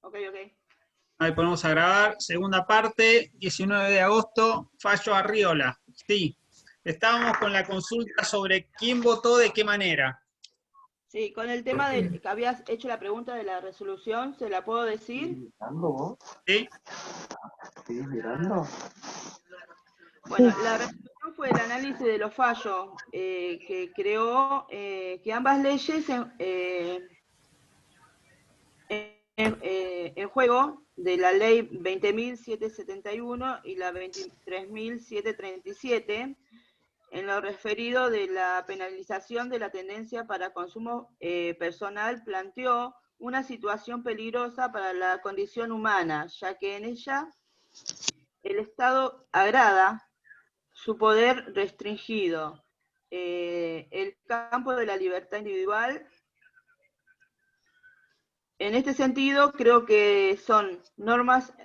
Ok, ok. Ahí ponemos a grabar. Segunda parte, 19 de agosto, fallo Arriola. Sí, estábamos con la consulta sobre quién votó de qué manera. Sí, con el tema de que habías hecho la pregunta de la resolución, ¿se la puedo decir? ¿Sí? ¿Sigues mirando? Bueno, la resolución fue el análisis de los fallos que creó que ambas leyes en juego de la ley 20.771 y la 23.737 en lo referido de la penalización de la tenencia para consumo personal planteó una situación peligrosa para la condición humana, ya que en ella el Estado agrada su poder restringido, el campo de la libertad individual. En este sentido, creo que son normas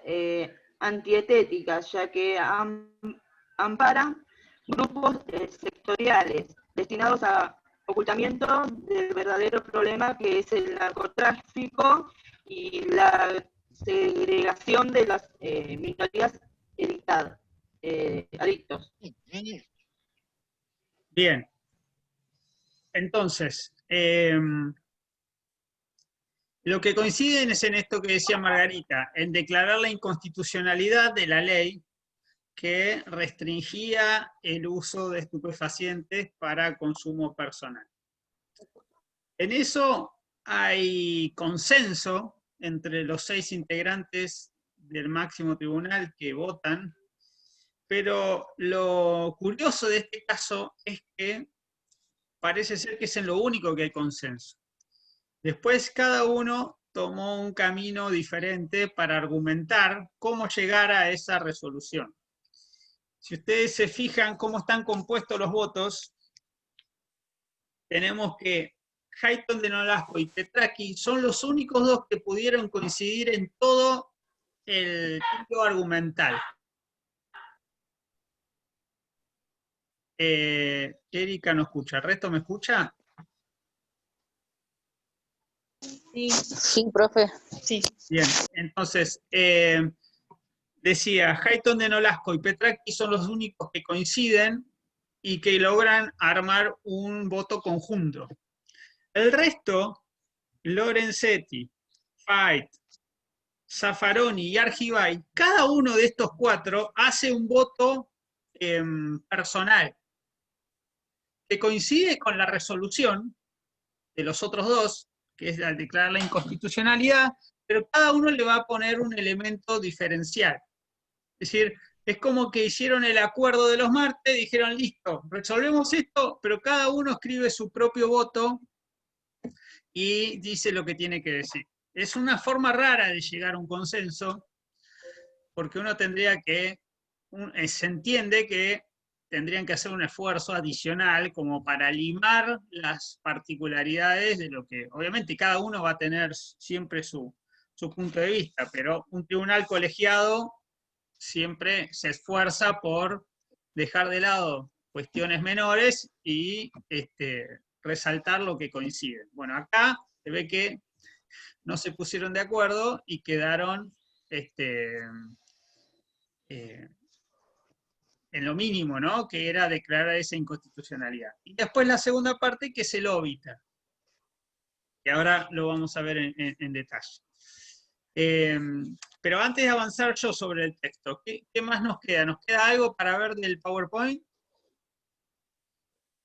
antietéticas, ya que amparan grupos sectoriales destinados a ocultamiento del verdadero problema que es el narcotráfico y la segregación de las minorías adictos. Bien. Entonces, lo que coinciden es en esto que decía Margarita, en declarar la inconstitucionalidad de la ley que restringía el uso de estupefacientes para consumo personal. En eso hay consenso entre los 6 integrantes del máximo tribunal que votan, pero lo curioso de este caso es que parece ser que es en lo único que hay consenso. Después cada uno tomó un camino diferente para argumentar cómo llegar a esa resolución. Si ustedes se fijan cómo están compuestos los votos, tenemos que Hayton de Nolasco y Petraki son los únicos dos que pudieron coincidir en todo el tiro argumental. Erika no escucha, ¿el resto me escucha? Sí. Sí, profe. Sí. Bien, entonces, decía, Hayton de Nolasco y Petraki son los únicos que coinciden y que logran armar un voto conjunto. El resto, Lorenzetti, Fait, Zaffaroni y Argibay, cada uno de estos 4 hace un voto personal que coincide con la resolución de los otros 2, que es al declarar la inconstitucionalidad, pero cada uno le va a poner un elemento diferencial. Es decir, es como que hicieron el acuerdo de los martes, dijeron, listo, resolvemos esto, pero cada uno escribe su propio voto y dice lo que tiene que decir. Es una forma rara de llegar a un consenso, porque uno tendría que, se entiende que tendrían que hacer un esfuerzo adicional como para limar las particularidades de lo que, obviamente cada uno va a tener siempre su punto de vista, pero un tribunal colegiado siempre se esfuerza por dejar de lado cuestiones menores y resaltar lo que coincide. Bueno, acá se ve que no se pusieron de acuerdo y quedaron en lo mínimo, ¿no? Que era declarar esa inconstitucionalidad. Y después la segunda parte, que es el óbita, que ahora lo vamos a ver en detalle. Pero antes de avanzar yo sobre el texto, ¿qué más nos queda? ¿Nos queda algo para ver del PowerPoint?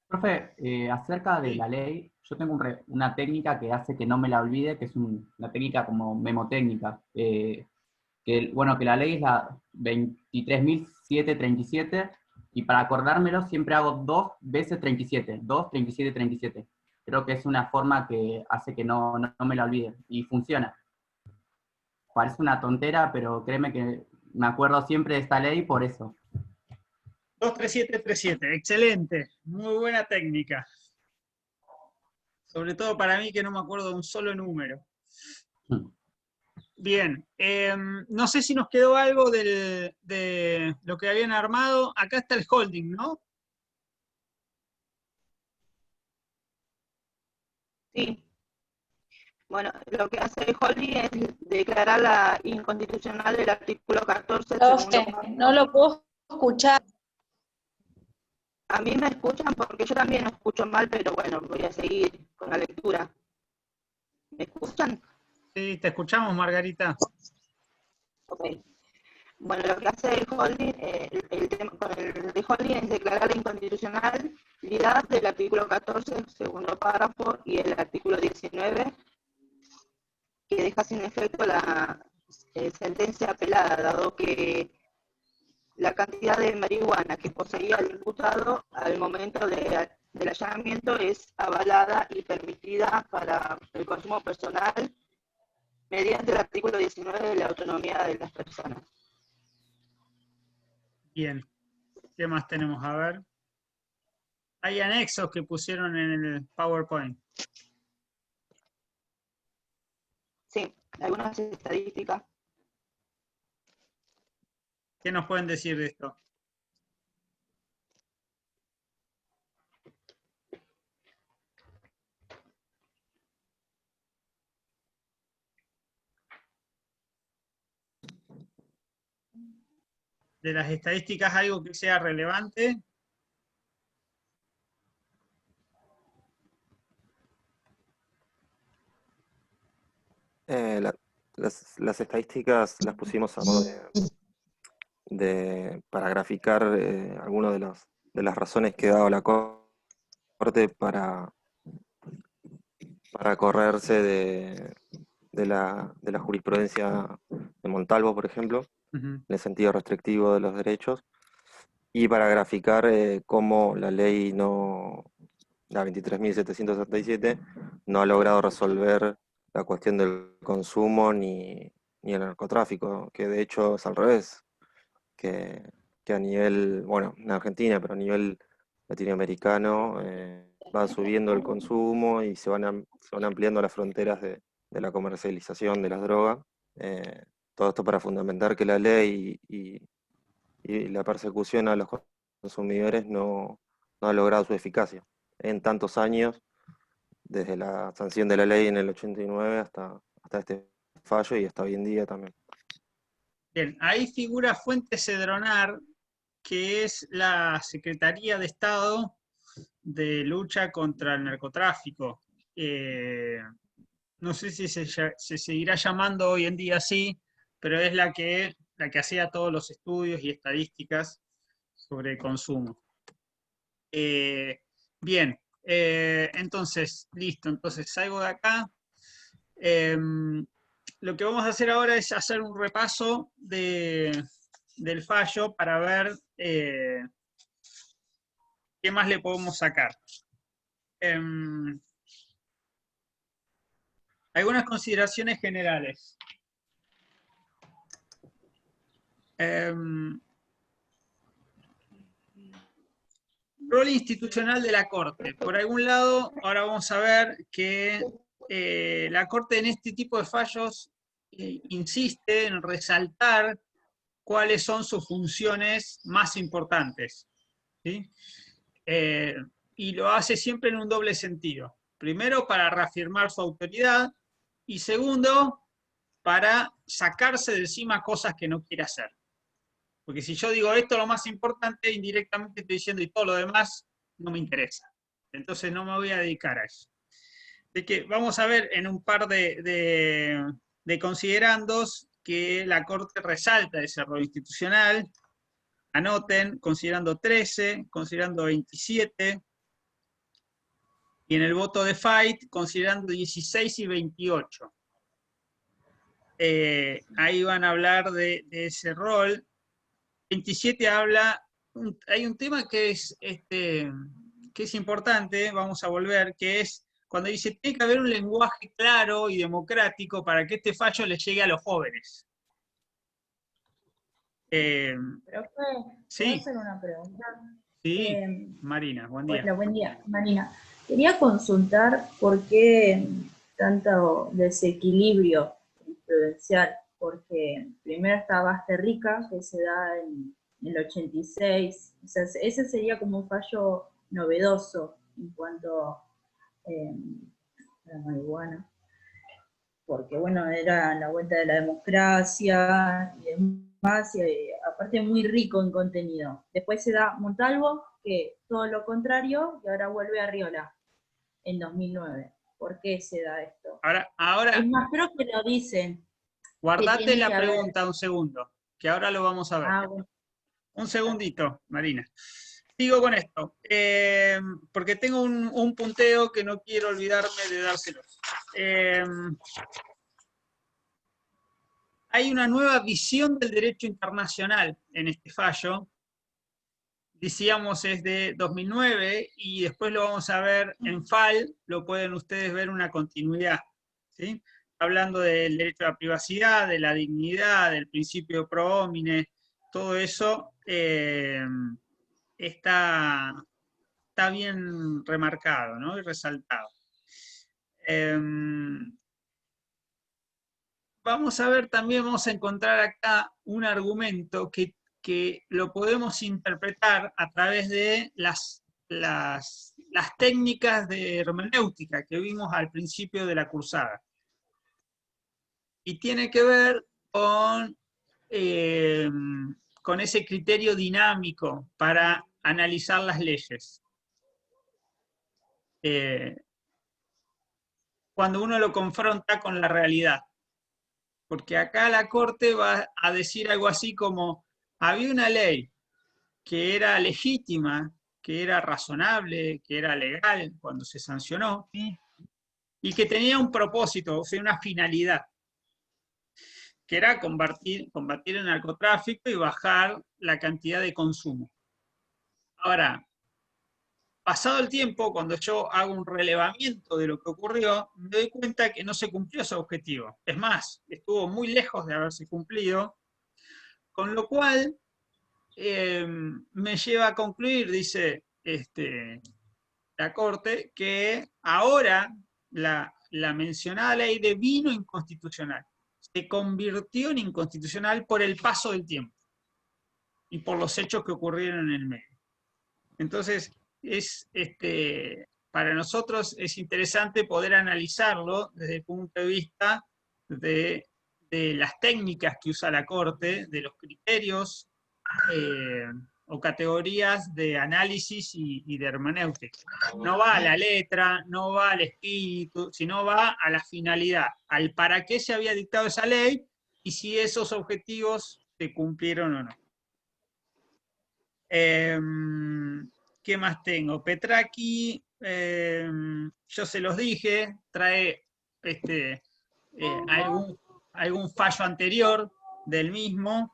Profe, acerca de Sí. la ley, yo tengo una técnica que hace que no me la olvide, que es una técnica como memotécnica. Bueno, que la ley es la 23.737 y para acordármelo siempre hago 2 veces 37, 2, 37, 37. Creo que es una forma que hace que no me la olvide y funciona. Parece una tontera, pero créeme que me acuerdo siempre de esta ley por eso. 23737, excelente, muy buena técnica. Sobre todo para mí que no me acuerdo de un solo número. Bien, no sé si nos quedó algo de lo que habían armado. Acá está el holding, ¿no? Sí. Bueno, lo que hace el holding es declarar la inconstitucional del artículo 14, Profe, segundo párrafo. no lo puedo escuchar. A mí me escuchan porque yo también escucho mal, pero bueno, voy a seguir con la lectura. ¿Me escuchan? Sí, te escuchamos, Margarita. Ok. Bueno, lo que hace el holding, el tema con el de holding es declarar la inconstitucionalidad del artículo 14, segundo párrafo, y el artículo 19, que deja sin efecto la sentencia apelada, dado que la cantidad de marihuana que poseía el imputado al momento del allanamiento es avalada y permitida para el consumo personal mediante el artículo 19 de la autonomía de las personas. Bien. ¿Qué más tenemos? A ver. Hay anexos que pusieron en el PowerPoint. Sí, algunas estadísticas. ¿Qué nos pueden decir de esto? De las estadísticas, algo que sea relevante. Las estadísticas las pusimos a modo para graficar algunas de las razones que ha dado la Corte para correrse de la jurisprudencia de Montalvo, por ejemplo, en el sentido restrictivo de los derechos, y para graficar cómo la ley la 23.777, no ha logrado resolver la cuestión del consumo ni el narcotráfico, que de hecho es al revés, que a nivel, bueno, en Argentina, pero a nivel latinoamericano, va subiendo el consumo y se van ampliando las fronteras de la comercialización de las drogas. Todo esto para fundamentar que la ley y la persecución a los consumidores no ha logrado su eficacia en tantos años, desde la sanción de la ley en el 89 hasta este fallo y hasta hoy en día también. Bien, ahí figura Fuentes Cedronar, que es la Secretaría de Estado de Lucha contra el Narcotráfico. No sé si se seguirá llamando hoy en día así, pero es la que hacía todos los estudios y estadísticas sobre el consumo. Bien, entonces, listo, entonces salgo de acá. Lo que vamos a hacer ahora es hacer un repaso del fallo para ver qué más le podemos sacar. Algunas consideraciones generales. Rol institucional de la Corte. Por algún lado, ahora vamos a ver que la Corte en este tipo de fallos insiste en resaltar cuáles son sus funciones más importantes, ¿sí? Y lo hace siempre en un doble sentido. Primero, para reafirmar su autoridad, y segundo, para sacarse de encima cosas que no quiere hacer. Porque si yo digo esto es lo más importante, indirectamente estoy diciendo y todo lo demás no me interesa. Entonces no me voy a dedicar a eso. Así que vamos a ver en un par de considerandos que la Corte resalta ese rol institucional. Anoten, considerando 13, considerando 27, y en el voto de Fight, considerando 16 y 28. Ahí van a hablar de ese rol. 27 habla, hay un tema que es importante, vamos a volver, que es cuando dice, tiene que haber un lenguaje claro y democrático para que este fallo le llegue a los jóvenes. Profe, sí. ¿puedo hacer una pregunta? Sí, Marina, buen día. Hola, buen día, Marina. Quería consultar por qué tanto desequilibrio jurisprudencial, porque primero está Basterrica, que se da en el 86, o sea, ese sería como un fallo novedoso en cuanto a la marihuana. porque bueno, era la vuelta de la democracia y demás, y aparte muy rico en contenido. Después se da Montalvo, que todo lo contrario, y ahora vuelve Arriola, en 2009. ¿Por qué se da esto? Ahora Es más, creo que lo dicen. guardate la pregunta un segundo, que ahora lo vamos a ver. Bueno. Un segundito, Marina. Sigo con esto, porque tengo un punteo que no quiero olvidarme de dárselos. Hay una nueva visión del derecho internacional en este fallo. Decíamos es de 2009 y después lo vamos a ver en FAL, lo pueden ustedes ver una continuidad, ¿sí? Hablando del derecho a la privacidad, de la dignidad, del principio pro homine, todo eso está bien remarcado, ¿no? Y resaltado. Vamos a ver también, vamos a encontrar acá un argumento que lo podemos interpretar a través de las técnicas de hermenéutica que vimos al principio de la cursada. Y tiene que ver con ese criterio dinámico para analizar las leyes. Cuando uno lo confronta con la realidad. Porque acá la Corte va a decir algo así como, había una ley que era legítima, que era razonable, que era legal cuando se sancionó, y que tenía un propósito, o sea, una finalidad, que era combatir el narcotráfico y bajar la cantidad de consumo. Ahora, pasado el tiempo, cuando yo hago un relevamiento de lo que ocurrió, me doy cuenta que no se cumplió ese objetivo. Es más, estuvo muy lejos de haberse cumplido, con lo cual me lleva a concluir, dice la Corte, que ahora la mencionada ley devino inconstitucional. Se convirtió en inconstitucional por el paso del tiempo y por los hechos que ocurrieron en el medio. Entonces, para nosotros es interesante poder analizarlo desde el punto de vista de las técnicas que usa la Corte, de los criterios o categorías de análisis y de hermenéutica. No va a la letra, no va al espíritu, sino va a la finalidad, al para qué se había dictado esa ley y si esos objetivos se cumplieron o no. ¿Qué más tengo? Petracchi, yo se los dije, trae algún fallo anterior del mismo.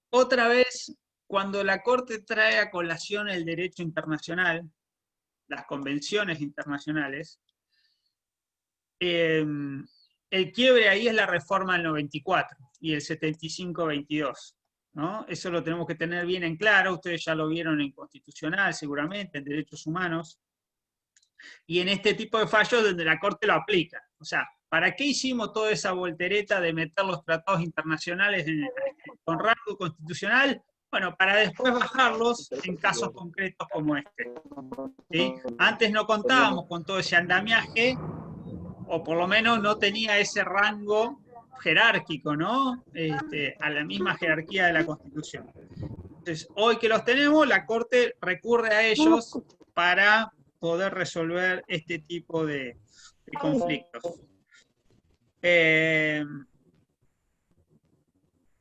Otra vez, cuando la Corte trae a colación el derecho internacional, las convenciones internacionales, el quiebre ahí es la reforma del 94 y el 75-22. ¿no? Eso lo tenemos que tener bien en claro, ustedes ya lo vieron en Constitucional seguramente, en Derechos Humanos, y en este tipo de fallos donde la Corte lo aplica. O sea, ¿para qué hicimos toda esa voltereta de meter los tratados internacionales con rango constitucional? Bueno, para después bajarlos en casos concretos como este. ¿Sí? Antes no contábamos con todo ese andamiaje, o por lo menos no tenía ese rango jerárquico, ¿no? A la misma jerarquía de la Constitución. Entonces, hoy que los tenemos, la Corte recurre a ellos para poder resolver este tipo de conflictos.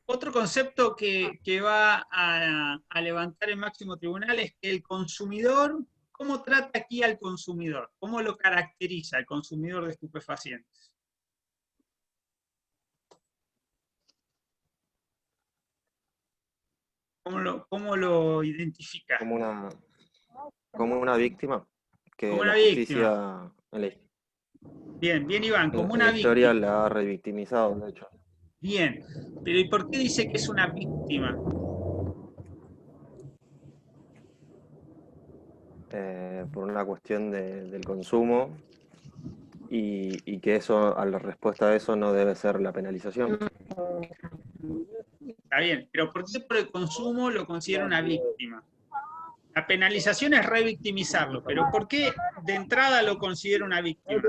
Otro concepto que va a levantar el máximo tribunal es que el consumidor, ¿cómo trata aquí al consumidor? ¿Cómo lo caracteriza el consumidor de estupefacientes? ¿Cómo lo identifica? Como una víctima que como una la justicia Bien, Iván, como una la historia víctima. la ha revictimizado, de hecho. Bien, pero ¿y por qué dice que es una víctima? Por una cuestión del consumo y que eso, a la respuesta a eso no debe ser la penalización. Está bien, pero ¿por qué por el consumo lo considera una víctima? La penalización es revictimizarlo, pero ¿por qué de entrada lo considero una víctima?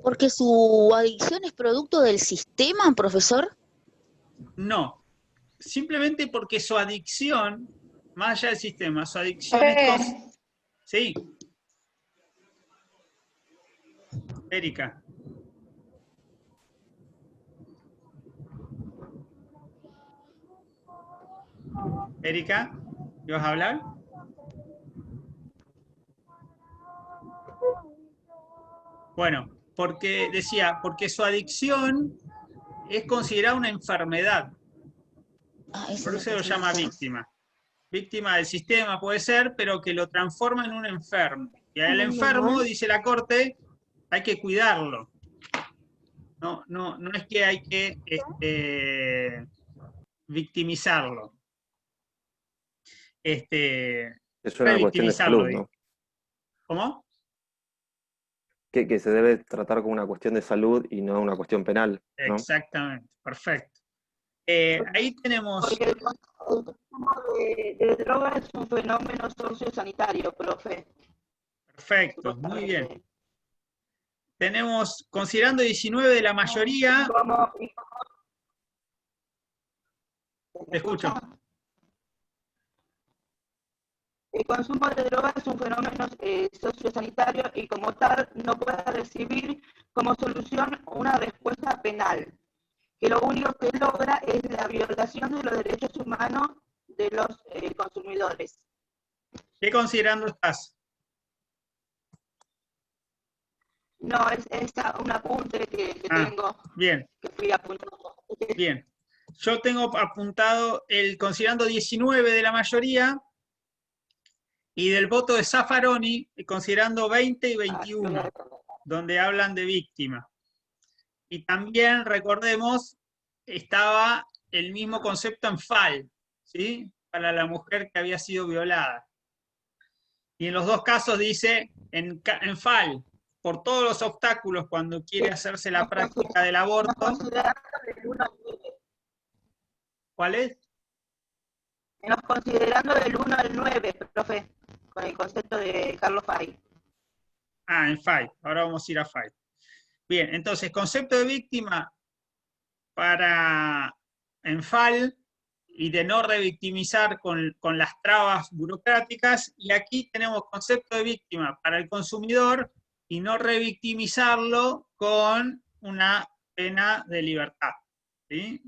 Porque su adicción es producto del sistema, profesor. No, simplemente porque su adicción, más allá del sistema, su adicción es... Sí. Erika. Erika, ¿ibas a hablar? Bueno, porque decía, porque su adicción es considerada una enfermedad. Por eso lo llama víctima. Víctima del sistema puede ser, pero que lo transforma en un enfermo. Y al enfermo, dice la Corte, hay que cuidarlo. No es que hay que victimizarlo. Es una cuestión de salud, ¿no? ¿Cómo? Que se debe tratar como una cuestión de salud y no una cuestión penal, ¿no? Exactamente, perfecto. Ahí tenemos... Porque el consumo de drogas es un fenómeno sociosanitario, profe. Perfecto, muy bien. Tenemos, considerando 19 de la mayoría... Te escucho. El consumo de drogas es un fenómeno sociosanitario y como tal no puede recibir como solución una respuesta penal, que lo único que logra es la violación de los derechos humanos de los consumidores. ¿Qué considerando estás? No, es un apunte que tengo. Bien. Que fui apuntando. Bien. Yo tengo apuntado el considerando 19 de la mayoría y del voto de Zaffaroni considerando 20 y 21, donde hablan de víctima. Y también, recordemos, estaba el mismo concepto en FAL, ¿sí? Para la mujer que había sido violada. Y en los dos casos dice, en FAL, por todos los obstáculos cuando quiere hacerse la práctica del aborto. ¿Cuál es? Nos considerando del 1 al 9, profe, con el concepto de Carlos Fay. Ah, en FAI. Ahora vamos a ir a FAI. Bien, entonces, concepto de víctima para en FAL y de no revictimizar con las trabas burocráticas. Y aquí tenemos concepto de víctima para el consumidor y no revictimizarlo con una pena de libertad. ¿Sí?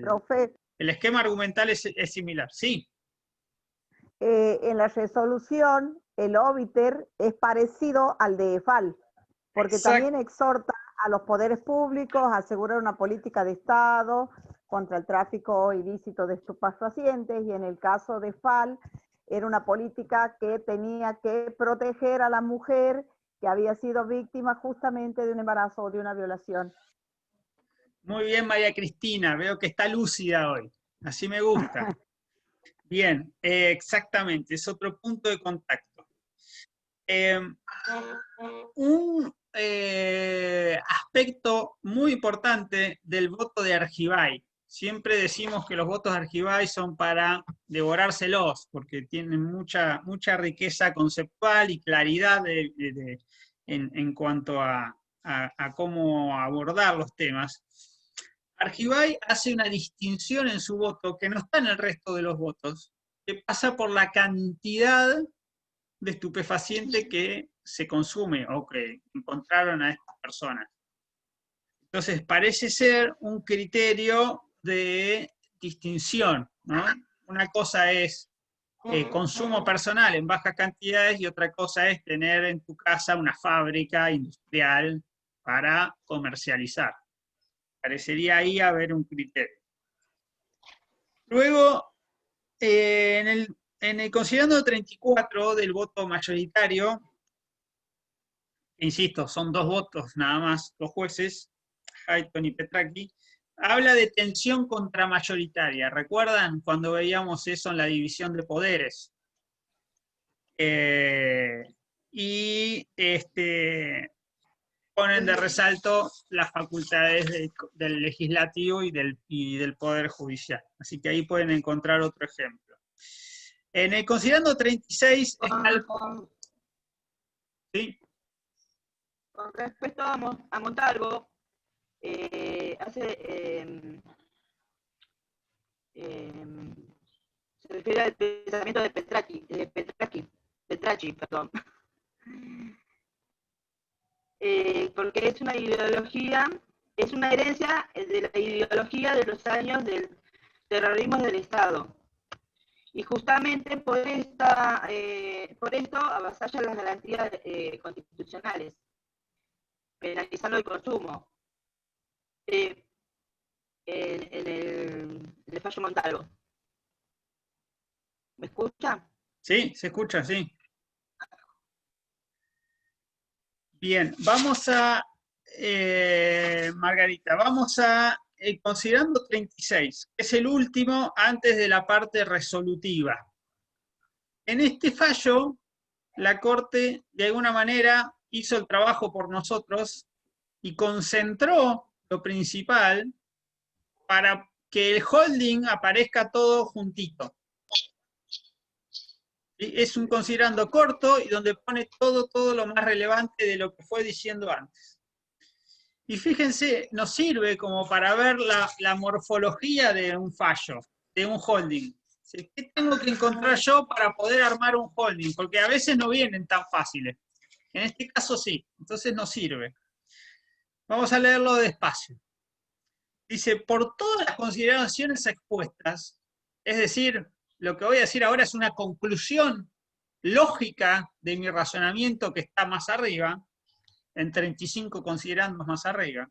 Profe, el esquema argumental es similar. Sí. En la resolución, el óbiter es parecido al de FAL, porque también exhorta a los poderes públicos a asegurar una política de Estado contra el tráfico ilícito de estupefacientes, y en el caso de FAL era una política que tenía que proteger a la mujer que había sido víctima justamente de un embarazo o de una violación. Muy bien, María Cristina, veo que está lúcida hoy, así me gusta. Bien, exactamente, es otro punto de contacto. Un aspecto muy importante del voto de Argibay. Siempre decimos que los votos de Argibay son para devorárselos, porque tienen mucha riqueza conceptual y claridad en cuanto a cómo abordar los temas. Argibay hace una distinción en su voto que no está en el resto de los votos, que pasa por la cantidad de estupefaciente que se consume o que encontraron a estas personas. Entonces, parece ser un criterio de distinción, ¿no? Una cosa es consumo personal en bajas cantidades y otra cosa es tener en tu casa una fábrica industrial para comercializar. Parecería ahí haber un criterio. Luego, en el considerando 34 del voto mayoritario, insisto, son 2 votos nada más, 2 jueces, Hayton y Petracchi, habla de tensión contramayoritaria. ¿Recuerdan cuando veíamos eso en la división de poderes? ponen de resalto las facultades del legislativo y del Poder Judicial. Así que ahí pueden encontrar otro ejemplo. En el considerando 36 está el... ¿Sí? Con respecto a Montalvo, se refiere al pensamiento de Petracci, perdón. Porque es una ideología, es una herencia de la ideología de los años del terrorismo del Estado. Y justamente por esto avasalla las garantías constitucionales, penalizando el consumo en el fallo Montalvo. ¿Me escucha? Sí, se escucha, sí. Bien, vamos a, Margarita, vamos a, considerando 36, que es el último antes de la parte resolutiva. En este fallo, la Corte, de alguna manera, hizo el trabajo por nosotros y concentró lo principal para que el holding aparezca todo juntito. Es un considerando corto y donde pone todo lo más relevante de lo que fue diciendo antes. Y fíjense, nos sirve como para ver la morfología de un fallo, de un holding. ¿Qué tengo que encontrar yo para poder armar un holding? Porque a veces no vienen tan fáciles. En este caso sí, entonces nos sirve. Vamos a leerlo despacio. Dice, por todas las consideraciones expuestas, es decir, lo que voy a decir ahora es una conclusión lógica de mi razonamiento que está más arriba, en 35 considerandos más arriba.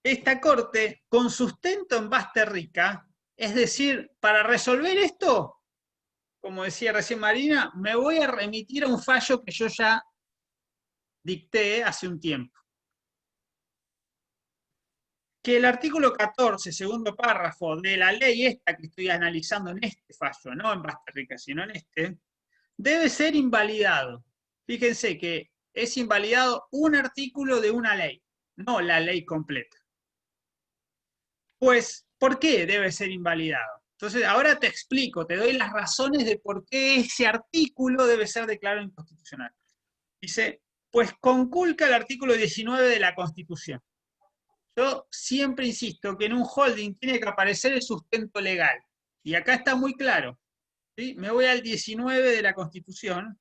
Esta Corte, con sustento en base rica, es decir, para resolver esto, como decía recién Marina, me voy a remitir a un fallo que yo ya dicté hace un tiempo. Que el artículo 14, segundo párrafo, de la ley esta que estoy analizando en este fallo, no en Basterrica, sino en este, debe ser invalidado. Fíjense que es invalidado un artículo de una ley, no la ley completa. Pues, ¿por qué debe ser invalidado? Entonces, ahora te explico, te doy las razones de por qué ese artículo debe ser declarado inconstitucional. Dice, pues conculca el artículo 19 de la Constitución. Yo siempre insisto que en un holding tiene que aparecer el sustento legal. Y acá está muy claro. ¿Sí? Me voy al 19 de la Constitución,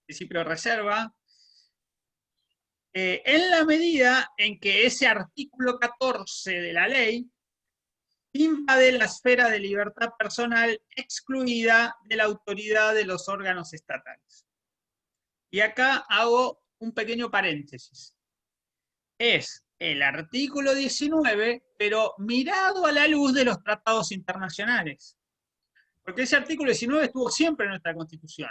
principio de reserva. En la medida en que ese artículo 14 de la ley invade la esfera de libertad personal excluida de la autoridad de los órganos estatales. Y acá hago un pequeño paréntesis. Es el artículo 19, pero mirado a la luz de los tratados internacionales. Porque ese artículo 19 estuvo siempre en nuestra Constitución,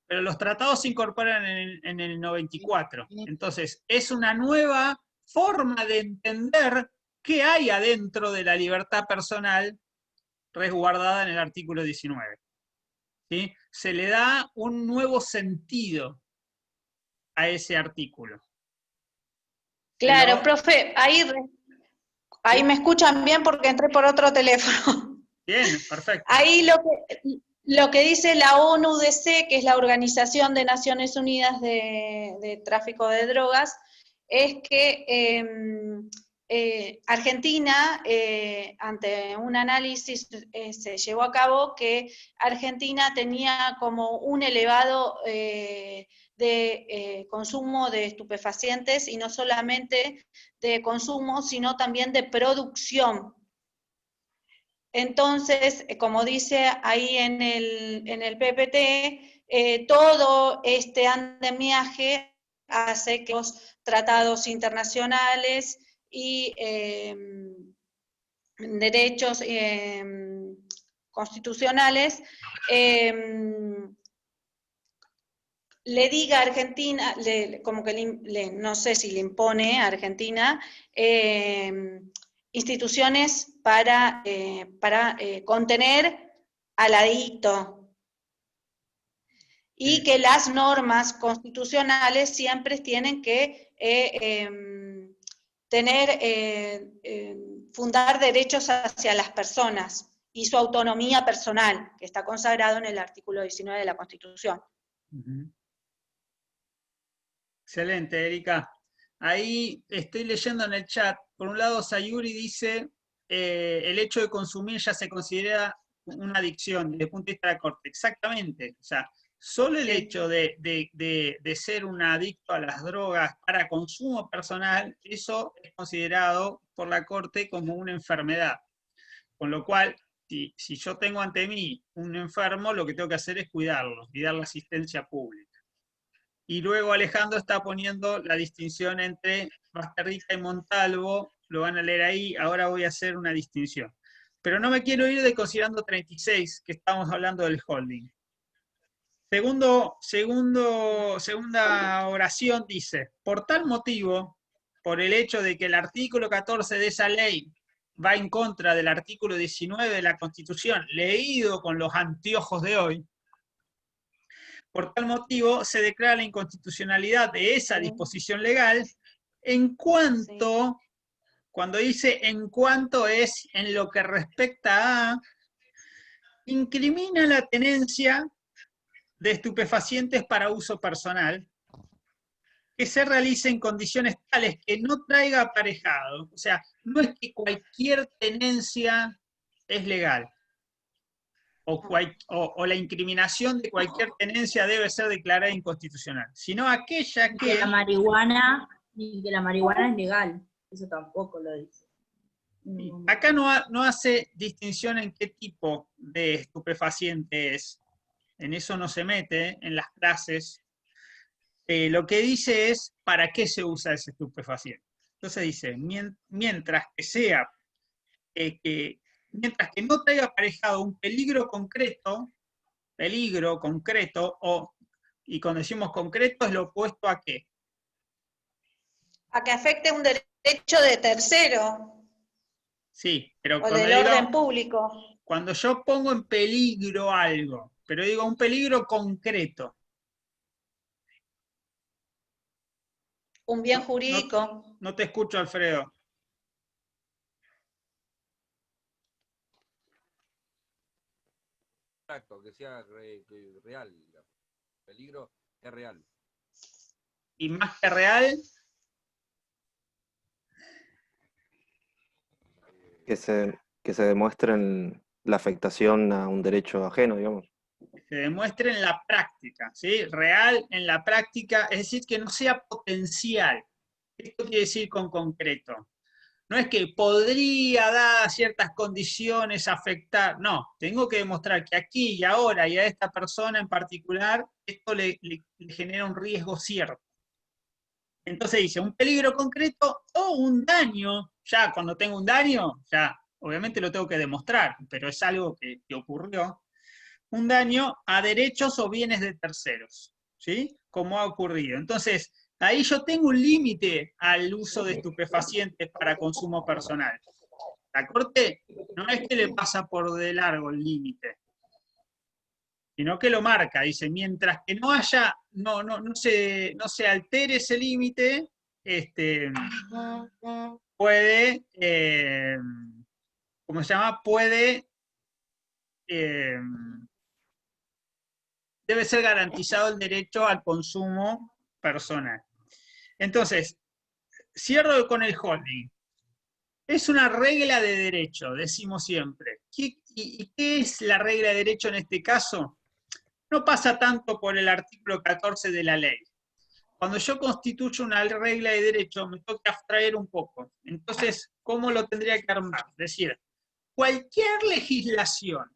pero los tratados se incorporan en el 94. Entonces, es una nueva forma de entender qué hay adentro de la libertad personal resguardada en el artículo 19. ¿Sí? Se le da un nuevo sentido a ese artículo. Claro, profe, ahí me escuchan bien porque entré por otro teléfono. Bien, perfecto. Ahí lo que dice la ONU-DC, que es la Organización de Naciones Unidas de Tráfico de Drogas, es que Argentina, ante un análisis se llevó a cabo que Argentina tenía como un elevado consumo de estupefacientes, y no solamente de consumo, sino también de producción. Entonces, como dice ahí en el PPT, todo este andamiaje hace que los tratados internacionales y derechos constitucionales le diga a Argentina, como que no sé si le impone a Argentina instituciones para contener al adicto. y que las normas constitucionales siempre tienen que fundar derechos hacia las personas y su autonomía personal, que está consagrado en el artículo 19 de la Constitución. Excelente, Erika. Ahí estoy leyendo en el chat, por un lado Sayuri dice, el hecho de consumir ya se considera una adicción desde el punto de vista de la Corte. Exactamente, o sea, solo el hecho de ser un adicto a las drogas para consumo personal, eso es considerado por la Corte como una enfermedad. Con lo cual, si yo tengo ante mí un enfermo, lo que tengo que hacer es cuidarlo y dar la asistencia pública. Y luego Alejandro está poniendo la distinción entre Basterrica y Montalvo, lo van a leer ahí, ahora voy a hacer una distinción. Pero no me quiero ir de considerando 36, que estamos hablando del holding. Segunda oración dice, por tal motivo, por el hecho de que el artículo 14 de esa ley va en contra del artículo 19 de la Constitución, leído con los anteojos de hoy, por tal motivo se declara la inconstitucionalidad de esa disposición legal en cuanto, cuando dice en cuanto es en lo que respecta a, incrimina la tenencia de estupefacientes para uso personal, que se realice en condiciones tales que no traiga aparejado, o sea, no es que cualquier tenencia es legal, o la incriminación de cualquier tenencia debe ser declarada inconstitucional, sino aquella que... Que la marihuana es legal, eso tampoco lo dice. Acá no hace distinción en qué tipo de estupefaciente es, en eso no se mete, en las clases. Lo que dice es para qué se usa ese estupefaciente. Entonces dice, mientras que no traiga aparejado un peligro concreto, y cuando decimos concreto es lo opuesto a qué. A que afecte un derecho de tercero. Sí, pero o del orden público. Cuando yo pongo en peligro algo, pero digo un peligro concreto. Un bien jurídico. No te escucho, Alfredo. Exacto, que sea real. El peligro es real. ¿Y más que real? Que se demuestre la afectación a un derecho ajeno, digamos. Se demuestre en la práctica, ¿sí? Real en la práctica, es decir, que no sea potencial. Esto quiere decir con concreto. No es que podría, dadas ciertas condiciones, afectar. No, tengo que demostrar que aquí y ahora y a esta persona en particular, esto le genera un riesgo cierto. Entonces dice, un peligro concreto o un daño. Ya cuando tengo un daño, ya obviamente lo tengo que demostrar, pero es algo que ocurrió. Un daño a derechos o bienes de terceros, ¿sí? Como ha ocurrido. Entonces, ahí yo tengo un límite al uso de estupefacientes para consumo personal. La Corte no es que le pasa por de largo el límite, sino que lo marca. Dice, mientras que no haya, no se altere ese límite, puede, ¿cómo se llama? Puede... debe ser garantizado el derecho al consumo personal. Entonces, cierro con el holding. Es una regla de derecho, decimos siempre. ¿Y qué es la regla de derecho en este caso? No pasa tanto por el artículo 14 de la ley. Cuando yo constituyo una regla de derecho, me toca abstraer un poco. Entonces, ¿cómo lo tendría que armar? Es decir, cualquier legislación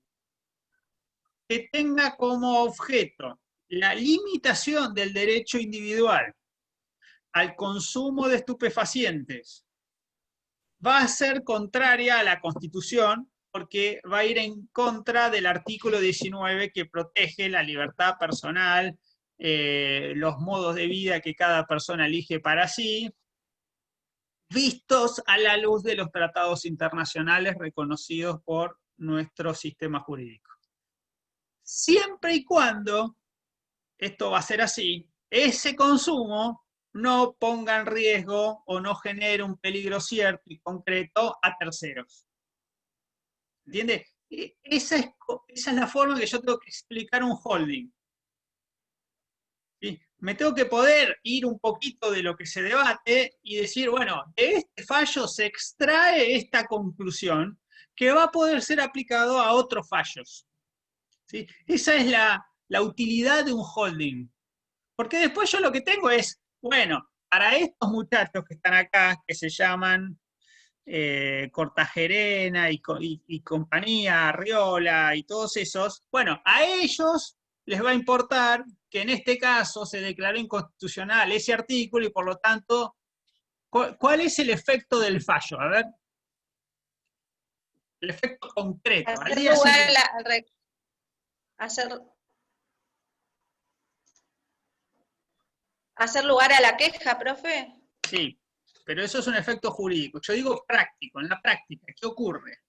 que tenga como objeto la limitación del derecho individual al consumo de estupefacientes va a ser contraria a la Constitución porque va a ir en contra del artículo 19 que protege la libertad personal, los modos de vida que cada persona elige para sí, vistos a la luz de los tratados internacionales reconocidos por nuestro sistema jurídico. Siempre y cuando esto va a ser así, ese consumo no ponga en riesgo o no genere un peligro cierto y concreto a terceros. ¿Entiende? Esa es la forma que yo tengo que explicar un holding. ¿Sí? Me tengo que poder ir un poquito de lo que se debate y decir, bueno, de este fallo se extrae esta conclusión que va a poder ser aplicado a otros fallos. ¿Sí? Esa es la utilidad de un holding. Porque después yo lo que tengo es, bueno, para estos muchachos que están acá, que se llaman Cortagerena y compañía, Arriola y todos esos, bueno, a ellos les va a importar que en este caso se declaró inconstitucional ese artículo y por lo tanto, ¿cuál es el efecto del fallo? A ver. El efecto concreto. Hacer lugar a la queja, profe. Sí, pero eso es un efecto jurídico. Yo digo práctico, en la práctica, ¿qué ocurre?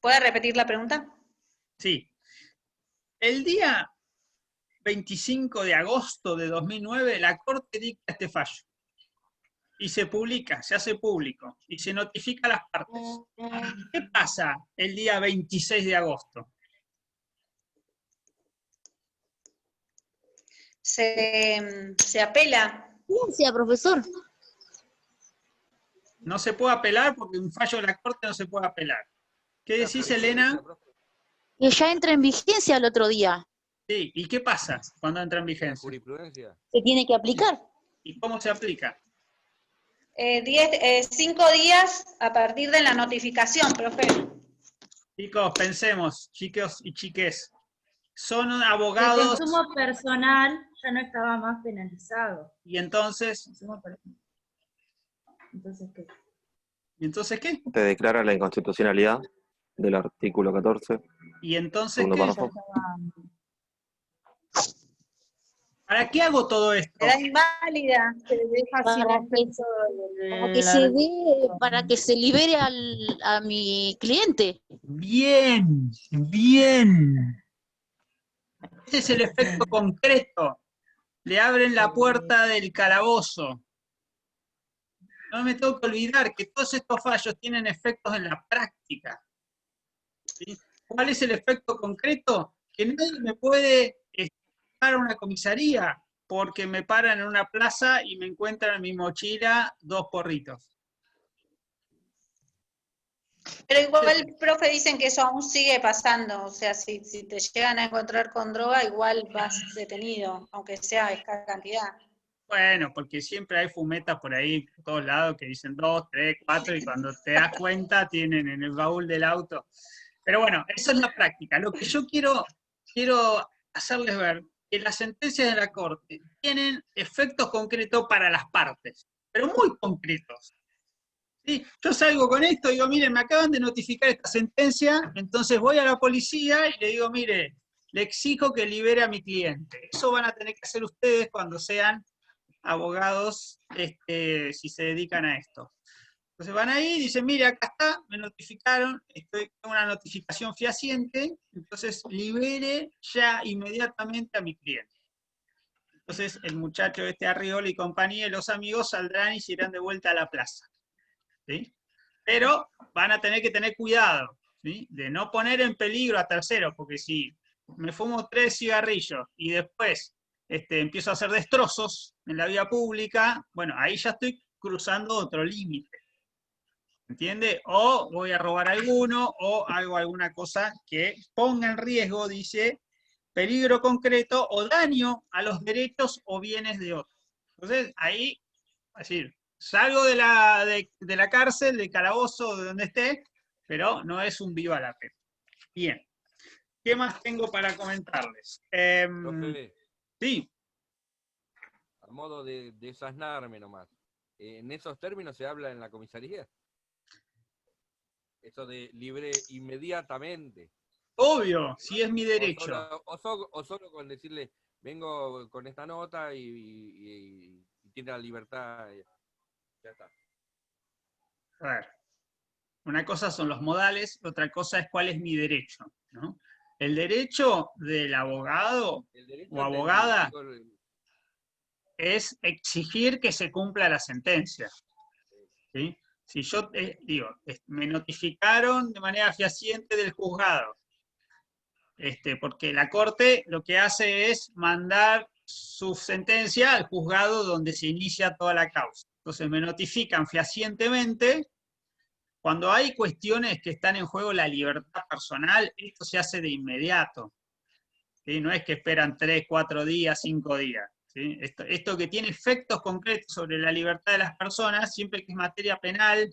¿Puede repetir la pregunta? Sí. El día 25 de agosto de 2009, la Corte dicta este fallo. Y se publica, se hace público, y se notifica a las partes. ¿Qué pasa el día 26 de agosto? Se apela. Ciencia, profesor. No se puede apelar porque un fallo de la Corte no se puede apelar. ¿Qué decís, Elena? Que ya entra en vigencia el otro día. Sí, ¿y qué pasa cuando entra en vigencia? Jurisprudencia. Se tiene que aplicar. ¿Y cómo se aplica? 5 días a partir de la notificación, profe. Chicos, pensemos, chicos y chiques. Son El abogados. consumo personal ya no estaba más penalizado. ¿Y entonces? ¿Entonces qué? ¿Y entonces qué? Te declara la inconstitucionalidad del artículo 14. ¿Y entonces segundo qué? párrafo. ¿Para qué hago todo esto? Queda inválida. Se deja sin efecto Para que se libere a mi cliente. Bien, bien. Ese es el efecto concreto. Le abren la puerta del calabozo. No me tengo que olvidar que todos estos fallos tienen efectos en la práctica. ¿Sí? ¿Cuál es el efecto concreto? Que nadie me puede llevar a una comisaría porque me paran en una plaza y me encuentran en mi mochila 2 porritos. Pero igual, profe, dicen que eso aún sigue pasando. O sea, si te llegan a encontrar con droga, igual vas detenido, aunque sea escasa cantidad. Bueno, porque siempre hay fumetas por ahí, por todos lados, que dicen 2, 3, 4, y cuando te das cuenta tienen en el baúl del auto. Pero bueno, eso es la práctica. Lo que yo quiero hacerles ver que las sentencias de la Corte tienen efectos concretos para las partes, pero muy concretos. ¿Sí? Yo salgo con esto y digo, miren, me acaban de notificar esta sentencia, entonces voy a la policía y le digo, mire, le exijo que libere a mi cliente. Eso van a tener que hacer ustedes cuando sean abogados, si se dedican a esto. Entonces van ahí y dicen, mire, acá está, me notificaron, estoy con una notificación fehaciente, entonces libere ya inmediatamente a mi cliente. Entonces el muchacho Arriola y compañía y los amigos saldrán y se irán de vuelta a la plaza. ¿Sí? Pero van a tener que tener cuidado, ¿sí? De no poner en peligro a terceros, porque si me fumo 3 cigarrillos y después empiezo a hacer destrozos en la vía pública, bueno, ahí ya estoy cruzando otro límite. ¿Entiende? O voy a robar alguno, o hago alguna cosa que ponga en riesgo, dice, peligro concreto o daño a los derechos o bienes de otros. Entonces, ahí, es decir, salgo de la cárcel, del calabozo, de donde esté, pero no es un viva la pena. Bien. ¿Qué más tengo para comentarles? Profe, sí. a modo de desasnarme nomás. ¿En esos términos se habla en la comisaría? Eso de libre inmediatamente. Obvio, si es mi derecho. O solo con decirle, vengo con esta nota y tiene la libertad. Ya está. A ver. Una cosa son los modales, otra cosa es cuál es mi derecho, ¿no? El derecho del abogado o abogada es exigir que se cumpla la sentencia, ¿sí? Si yo me notificaron de manera fehaciente del juzgado, porque la Corte lo que hace es mandar su sentencia al juzgado donde se inicia toda la causa. Entonces me notifican fehacientemente. Cuando hay cuestiones que están en juego la libertad personal, esto se hace de inmediato, ¿sí? No es que esperan 3, 4 días, 5 días. ¿Sí? Esto que tiene efectos concretos sobre la libertad de las personas, siempre que es materia penal,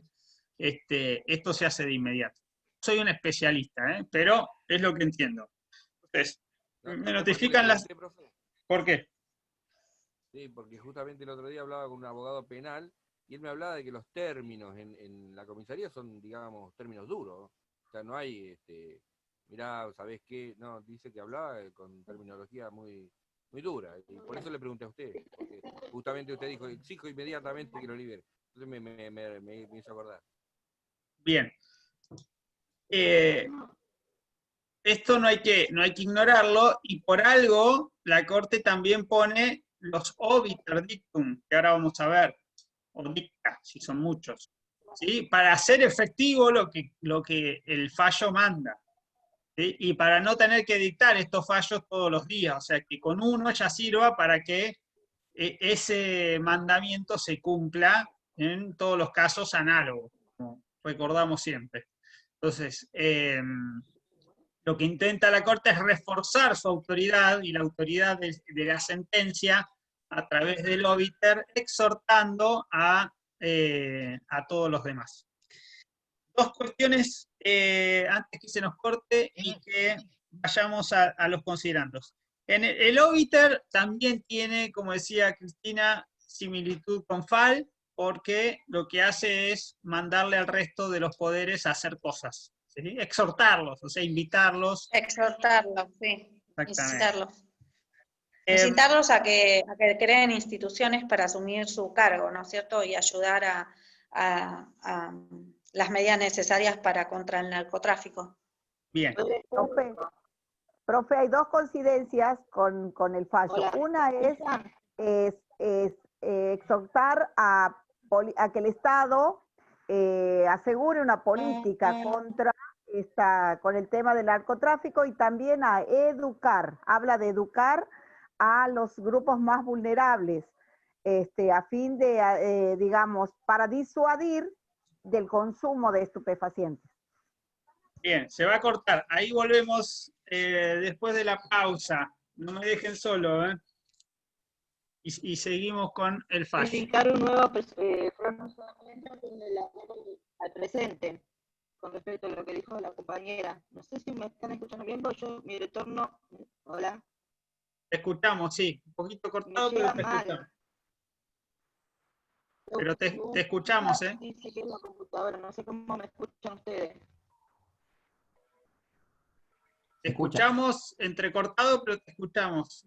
esto se hace de inmediato. Soy un especialista, pero es lo que entiendo. Entonces, me notifican las... ¿Por qué? Sí, porque justamente el otro día hablaba con un abogado penal y él me hablaba de que los términos en la comisaría son, digamos, términos duros. O sea, no hay, mirá, ¿sabés qué? No, dice que hablaba con terminología muy, muy dura. Y por eso le pregunté a usted, porque justamente usted dijo, exijo inmediatamente que lo libere. Entonces me hizo acordar. Bien. Esto no hay que ignorarlo, y por algo la Corte también pone los obiter dictum, que ahora vamos a ver, o dicta, si son muchos, ¿sí? Para hacer efectivo lo que el fallo manda, ¿sí? Y para no tener que dictar estos fallos todos los días, o sea, que con uno ya sirva para que ese mandamiento se cumpla en todos los casos análogos, como recordamos siempre. Entonces, lo que intenta la Corte es reforzar su autoridad y la autoridad de la sentencia a través del obiter, exhortando a todos los demás. Dos cuestiones antes que se nos corte y que vayamos a los considerandos. El obiter también tiene, como decía Cristina, similitud con FAL, porque lo que hace es mandarle al resto de los poderes a hacer cosas, ¿sí? Exhortarlos, o sea, invitarlos. Exhortarlos, sí. Exactamente. Incitarlos a que creen instituciones para asumir su cargo, ¿no es cierto? Y ayudar a las medidas necesarias contra el narcotráfico. Bien. Profe, hay dos coincidencias con el fallo. Hola. Una es exhortar a que el Estado asegure una política con el tema del narcotráfico, y también a educar, habla de educar a los grupos más vulnerables, a fin de, digamos, para disuadir del consumo de estupefacientes. Bien, se va a cortar. Ahí volvemos después de la pausa. No me dejen solo, ¿eh? Y seguimos con el fallo. Indicar un nuevo pronunciamiento al presente, con respecto a lo que dijo la compañera. No sé si me están escuchando bien, porque yo, mi retorno... Hola. Te escuchamos, sí. Un poquito cortado, pero te escuchamos. Pero te escuchamos, ¿eh? Dice que es la computadora, no sé cómo me escuchan ustedes. Te escuchamos entrecortado, pero te escuchamos.